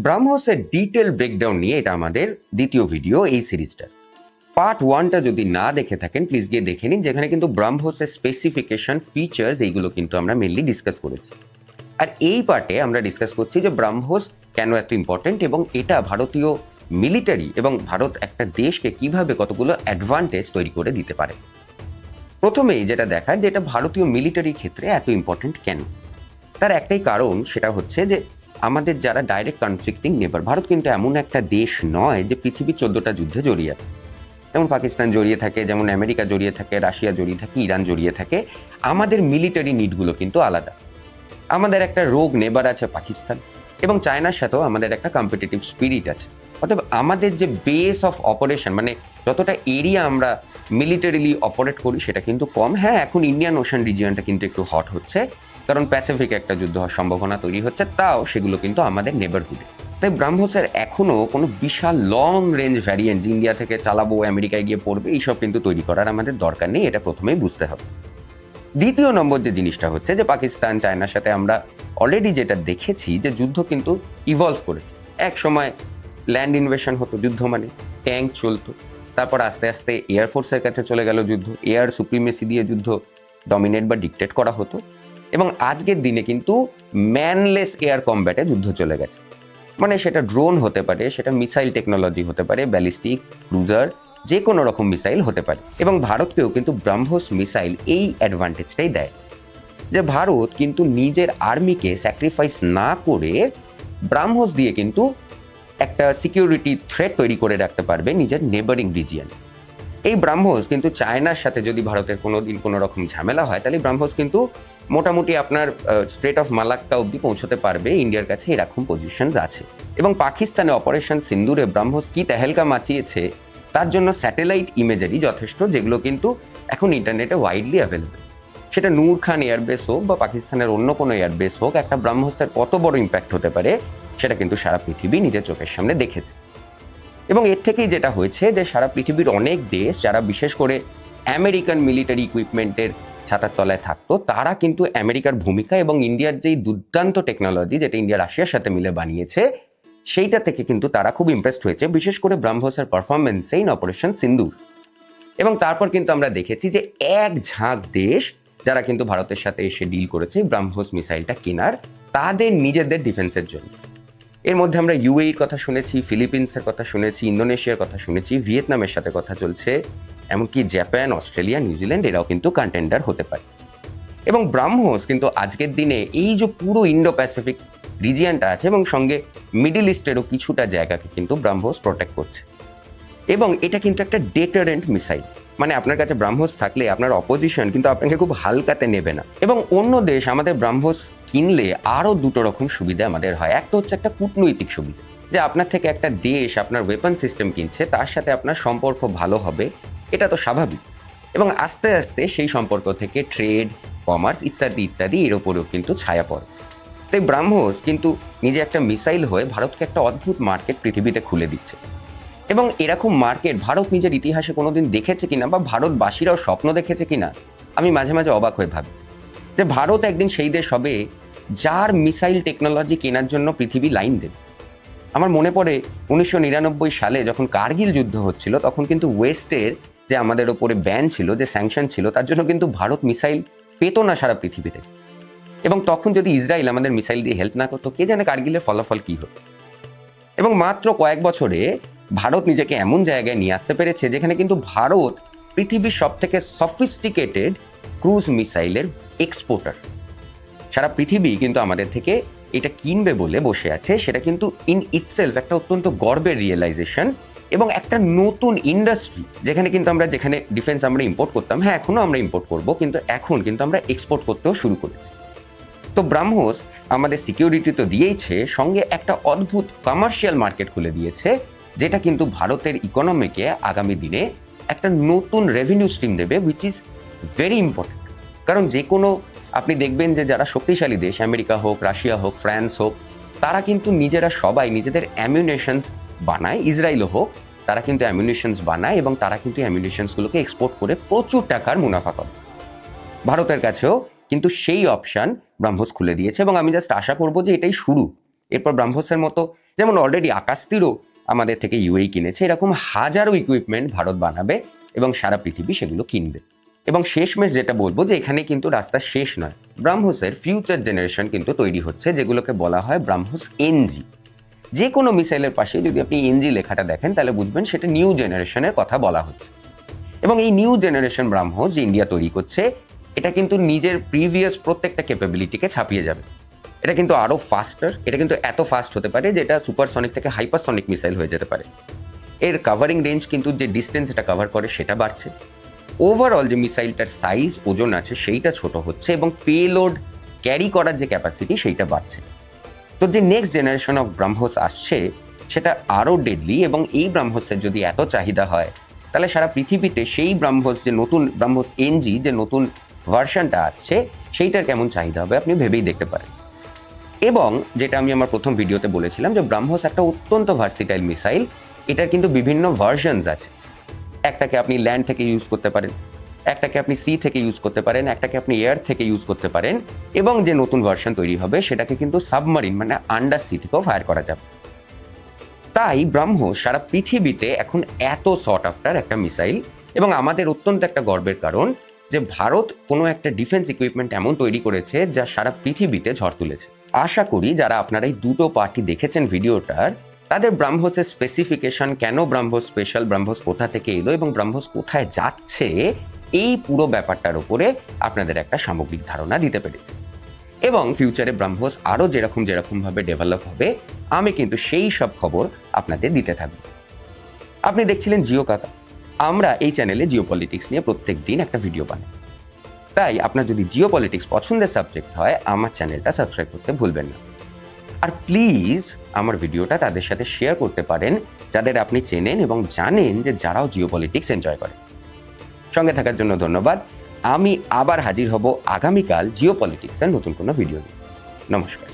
ব্রাহ্মসের detail breakdown নিয়ে এটা আমাদের দ্বিতীয় ভিডিও এই সিরিজটা। পার্ট 1টা যদি না দেখে থাকেন প্লিজ গিয়ে দেখে নিন, যেখানে কিন্তু ব্রাহ্মসের স্পেসিফিকেশন, ফিচার্স এইগুলো কিন্তু আমরা মেনলি ডিসকাস করেছি। আর এই পার্টে আমরা ডিসকাস করছি যে ব্রাহ্মস কেন এত ইম্পর্টেন্ট এবং এটা ভারতীয় মিলিটারি এবং ভারত একটা দেশকে কিভাবে কতগুলো অ্যাডভান্টেজ তৈরি করে দিতে পারে। প্রথমেই যেটা দেখার যে এটা ভারতীয় মিলিটারির ক্ষেত্রে এত ইম্পর্টেন্ট কেন, তার একটাই কারণ, সেটা হচ্ছে যে আমাদের যারা ডাইরেক্ট কনফ্লিক্টিং নেবার, ভারত কিন্তু এমন একটা দেশ নয় যে পৃথিবীর 14টা যুদ্ধে জড়িয়ে আছে। যেমন পাকিস্তান জড়িয়ে থাকে, যেমন আমেরিকা জড়িয়ে থাকে, রাশিয়া জড়িয়ে থাকে, ইরান জড়িয়ে থাকে। আমাদের মিলিটারি নিডগুলো কিন্তু আলাদা। আমাদের একটা রোগ নেবার আছে পাকিস্তান, এবং চায়নার সাথেও আমাদের একটা কম্পিটিটিভ স্পিরিট আছে। অতএব আমাদের যে বেস অফ অপারেশন, মানে যতটা এরিয়া আমরা মিলিটারিলি অপারেট করি সেটা কিন্তু কম। হ্যাঁ, এখন ইন্ডিয়ান ওশান রিজিয়নটা কিন্তু একটু হট হচ্ছে, কারণ প্যাসিফিকে একটা যুদ্ধ হওয়ার সম্ভাবনা তৈরি হচ্ছে, তাও সেগুলো কিন্তু আমাদের নেবারহুডে। তাই ব্রাহ্মসের এখনও কোনো বিশাল লং রেঞ্জ ভ্যারিয়েন্ট ইন্ডিয়া থেকে চালাবো, আমেরিকায় গিয়ে পড়বে, এইসব কিন্তু তৈরি করার আমাদের দরকার নেই, এটা প্রথমেই বুঝতে হবে। দ্বিতীয় নম্বর যে জিনিসটা হচ্ছে যে পাকিস্তান চায়নার সাথে আমরা অলরেডি যেটা দেখেছি যে যুদ্ধ কিন্তু ইভলভ করেছে। এক সময় ল্যান্ড ইনভেশন হতো, যুদ্ধ মানে ট্যাঙ্ক চলতো, তারপর আস্তে আস্তে এয়ারফোর্সের কাছে চলে গেল যুদ্ধ, এয়ার সুপ্রিমেসি দিয়ে যুদ্ধ ডমিনেট বা ডিকটেট করা হতো, এবং আজকের দিনে কিন্তু ম্যানলেস এয়ার কম্ব্যাটে যুদ্ধ চলে গেছে। মানে সেটা ড্রোন হতে পারে, সেটা মিসাইল টেকনোলজি হতে পারে, ব্যালিস্টিক, ক্রুজার, যে কোনো রকম মিসাইল হতে পারে। এবং ভারতকেও কিন্তু ব্রাহ্মস মিসাইল এই অ্যাডভান্টেজটাই দেয় যে ভারত কিন্তু নিজের আর্মিকে স্যাক্রিফাইস না করে ব্রাহ্মস দিয়ে কিন্তু একটা সিকিউরিটি থ্রেট তৈরি করে রাখতে পারবে নিজের নেবারিং রিজিয়ন। এই ব্রাহ্মস কিন্তু চায়নার সাথে যদি ভারতের কোনো দিন কোনো রকম ঝামেলা হয়, তাহলে ব্রাহ্মস কিন্তু মোটামুটি আপনার স্ট্রেট অফ মালাক্কা অব্দি পৌঁছতে পারবে, ইন্ডিয়ার কাছে এরকম পজিশনস আছে। এবং পাকিস্তানে অপারেশন সিন্দুরে ব্রাহ্মস কি তেহেলকা মাচিয়েছে তার জন্য স্যাটেলাইট ইমেজারি যথেষ্ট, যেগুলো কিন্তু এখন ইন্টারনেটে ওয়াইডলি অ্যাভেলেবেল। সেটা নূর খান এয়ারবেস হোক বা পাকিস্তানের অন্য কোনো এয়ারবেস হোক, একটা ব্রাহ্মসের কত বড় ইম্প্যাক্ট হতে পারে সেটা কিন্তু সারা পৃথিবী নিজের চোখের সামনে দেখেছে। এবং এর থেকেই যেটা হয়েছে যে সারা পৃথিবীর অনেক দেশ যারা বিশেষ করে আমেরিকান মিলিটারি ইকুইপমেন্টের ছাতার তলায় থাকতো, তারা কিন্তু আমেরিকার ভূমিকা এবং ইন্ডিয়ার যেই দুর্দান্ত টেকনোলজি যেটা ইন্ডিয়া রাশিয়ার সাথে মিলে বানিয়েছে, সেইটা থেকে কিন্তু তারা খুব ইমপ্রেসড হয়েছে, বিশেষ করে ব্রাহ্মসের পারফরমেন্সে ইন অপারেশন সিন্দুর। এবং তারপর কিন্তু আমরা দেখেছি যে এক ঝাঁক দেশ যারা কিন্তু ভারতের সাথে এসে ডিল করেছে ব্রাহ্মস মিসাইলটা কেনার তাদের নিজেদের ডিফেন্সের জন্য। এর মধ্যে আমরা ইউএইর কথা শুনেছি, ফিলিপিন্সের কথা শুনেছি, ইন্দোনেশিয়ার কথা শুনেছি, ভিয়েতনামের সাথে কথা চলছে, এমনকি জাপান, অস্ট্রেলিয়া, নিউজিল্যান্ড এরাও কিন্তু কন্টেন্ডার হতে পারে। এবং ব্রাহ্মস কিন্তু আজকের দিনে এই যে পুরো ইন্ডো প্যাসিফিক রিজিয়নটা আছে এবং সঙ্গে মিডল ইস্টেরও কিছুটা জায়গাকে কিন্তু ব্রাহ্মস প্রোটেক্ট করছে। এবং এটা কিন্তু একটা ডেটারেন্ট মিসাইল, মানে আপনার কাছে ব্রাহ্মস থাকলে আপনার অপোজিশন কিন্তু আপনাকে খুব হালকাতে নেবে না। এবং অন্য দেশ আমাদের ব্রাহ্মস কিনলে আরও দুটো রকম সুবিধা আমাদের হয়। একটা হচ্ছে একটা কূটনৈতিক সুবিধা, যে আপনার থেকে একটা দেশ আপনার ওয়েপন সিস্টেম কিনছে, তার সাথে আপনার সম্পর্ক ভালো হবে, এটা তো স্বাভাবিক। এবং আস্তে আস্তে সেই সম্পর্ক থেকে ট্রেড, কমার্স ইত্যাদি ইত্যাদি এর ওপরেও কিন্তু ছায়া পড়ে। তাই ব্রাহ্মস কিন্তু নিজে একটা মিসাইল হয়ে ভারতকে একটা অদ্ভুত মার্কেট পৃথিবীতে খুলে দিচ্ছে। এবং এরকম মার্কেট ভারত নিজের ইতিহাসে কোনোদিন দেখেছে কিনা বা ভারতবাসীরাও স্বপ্ন দেখেছে কিনা, আমি মাঝে মাঝে অবাক হয়ে ভাবি যে ভারত একদিন সেই দেশ হবে যার মিসাইল টেকনোলজি কেনার জন্য পৃথিবী লাইন দেবে। আমার মনে পড়ে 1999 সালে যখন কার্গিল যুদ্ধ হচ্ছিল, তখন কিন্তু ওয়েস্টের যে আমাদের ওপরে ব্যান ছিল, যে স্যাংশন ছিল, তার জন্য কিন্তু ভারত মিসাইল পেত না সারা পৃথিবীতে। এবং তখন যদি ইসরায়েল আমাদের মিসাইল দিয়ে হেল্প না করতো, কে জানে কার্গিলের ফলাফল কী হতো। এবং মাত্র কয়েক বছরে ভারত নিজেকে এমন জায়গায় নিয়ে আসতে পেরেছে যেখানে কিন্তু ভারত পৃথিবীর সব থেকে সফিস্টিকেটেড ক্রুজ মিসাইলের এক্সপোর্টার। সারা পৃথিবী কিন্তু আমাদের থেকে এটা কিনবে বলে বসে আছে, সেটা কিন্তু ইন ইটসেলফ একটা অত্যন্ত গর্বের রিয়েলাইজেশন এবং একটা নতুন ইন্ডাস্ট্রি, যেখানে কিন্তু আমরা যেখানে ডিফেন্স আমরা ইম্পোর্ট করতাম, হ্যাঁ এখনও আমরা ইম্পোর্ট করবো, কিন্তু এখন কিন্তু আমরা এক্সপোর্ট করতেও শুরু করেছি। তো ব্রাহ্মস আমাদের সিকিউরিটি তো দিয়েইছে, সঙ্গে একটা অদ্ভুত কমার্শিয়াল মার্কেট খুলে দিয়েছে, যেটা কিন্তু ভারতের ইকোনমিকে আগামী দিনে একটা নতুন রেভিনিউ স্ট্রিম দেবে, হুইচ ইজ ভেরি ইম্পর্টেন্ট। কারণ যে কোনো আপনি দেখবেন যে যারা শক্তিশালী দেশ, আমেরিকা হোক, রাশিয়া হোক, ফ্রান্স হোক, তারা কিন্তু নিজেরা সবাই নিজেদের অ্যামিউনেশনস বানায়, ইসরায়েলও হোক, তারা কিন্তু অ্যামিউনেশনস বানায় এবং তারা কিন্তু অ্যামিউনেশনসগুলোকে এক্সপোর্ট করে প্রচুর টাকার মুনাফা করে। ভারতের কাছেও কিন্তু সেই অপশান ব্রাহ্মস খুলে দিয়েছে এবং আমি জাস্ট আশা করবো যে এটাই শুরু। এরপর ব্রাহ্মসের মতো যেমন অলরেডি আকাশতীরও আমাদের থেকে ইউএই কিনেছে, এরকম হাজারো ইকুইপমেন্ট ভারত বানাবে এবং সারা পৃথিবী সেগুলো কিনবে। এবং শেষমেশ যেটা বলবো যে এখানে কিন্তু রাস্তা শেষ নয়, ব্রাহ্মসের ফিউচার জেনারেশন কিন্তু তৈরি হচ্ছে, যেগুলোকে বলা হয় ব্রাহ্মস এনজি। যে কোনো মিসাইলের পাশে যদি আপনি এনজি লেখাটা দেখেন তাহলে বুঝবেন সেটা নিউ জেনারেশনের কথা বলা হচ্ছে। এবং এই নিউ জেনারেশন ব্রাহ্মস যে ইন্ডিয়া তৈরি করছে, এটা কিন্তু নিজের প্রিভিয়াস প্রত্যেকটা ক্যাপাবিলিটিকে ছাপিয়ে যাবে। এটা কিন্তু আরও ফাস্টার, এটা কিন্তু এত ফাস্ট হতে পারে যে এটা সুপারসনিক থেকে হাইপারসনিক মিসাইল হয়ে যেতে পারে। এর কাভারিং রেঞ্জ কিন্তু যে ডিস্টেন্স এটা কভার করে সেটা বাড়ছে। ওভারঅল যে মিসাইলটার সাইজ ওজন আছে সেইটা ছোট হচ্ছে এবং পেলোড ক্যারি করার যে ক্যাপাসিটি সেইটা বাড়ছে। তো যে নেক্সট জেনারেশন অফ ব্রাহ্মস আসছে সেটা আরও ডেডলি, এবং এই ব্রাহ্মসের যদি এত চাহিদা হয় তাহলে সারা পৃথিবীতে সেই ব্রাহ্মস যে নতুন ব্রাহ্মস এনজি যে নতুন ভার্সনটা আসছে সেইটার কেমন চাহিদা হবে আপনি ভেবেই দেখতে পারেন। এবং যেটা আমি আমার প্রথম ভিডিওতে বলেছিলাম যে ব্রাহ্মস একটা অত্যন্ত ভার্সিটাইল মিসাইল, এটার কিন্তু বিভিন্ন ভার্সনস আছে। একটাকে আপনি ল্যান্ড থেকে ইউজ করতে পারেন, একটাকে আপনি সি থেকে ইউজ করতে পারেন, একটাকে আপনি এয়ার থেকে ইউজ করতে পারেন, এবং যে নতুন ভার্সন তৈরি হবে সেটাকে কিন্তু সাবমারিন মানে আন্ডার সি থেকেও ফায়ার করা যাবে। তাই ব্রাহ্মস সারা পৃথিবীতে এখন এত সট আফটার একটা মিসাইল, এবং আমাদের অত্যন্ত একটা গর্বের কারণ যে ভারত কোনো একটা ডিফেন্স ইকুইপমেন্ট এমন তৈরি করেছে যা সারা পৃথিবীতে ঝড় তুলেছে। আশা করি যারা আপনারা এই দুটো পার্টি দেখেছেন ভিডিওটার, তাদের ব্রাহ্মসের স্পেসিফিকেশন, কেন ব্রাহ্মস স্পেশাল, ব্রাহ্মস কোথা থেকে এলো এবং ব্রাহ্মস কোথায় যাচ্ছে, এই পুরো ব্যাপারটার উপরে আপনাদের একটা সামগ্রিক ধারণা দিতে পেরেছে। এবং ফিউচারে ব্রাহ্মস আরও যেরকমভাবে ডেভেলপ হবে আমি কিন্তু সেই সব খবর আপনাদের দিতে থাকবো। আপনি দেখছিলেন জিও কাকা। আমরা এই চ্যানেলে জিও পলিটিক্স নিয়ে প্রত্যেক দিন একটা ভিডিও বানাই। তাই আপনার যদি জিও পলিটিক্স পছন্দের সাবজেক্ট হয় আমার চ্যানেলটা সাবস্ক্রাইব করতে ভুলবেন না। আর প্লিজ আমার ভিডিওটা তাদের সাথে শেয়ার করতে পারেন যাদের আপনি চেনেন এবং জানেন যে যারাও জিও পলিটিক্স এনজয় করে। সঙ্গে থাকার জন্য ধন্যবাদ। আমি আবার হাজির হব আগামীকাল জিও পলিটিক্সের নতুন কোনো ভিডিও নিয়ে। নমস্কার।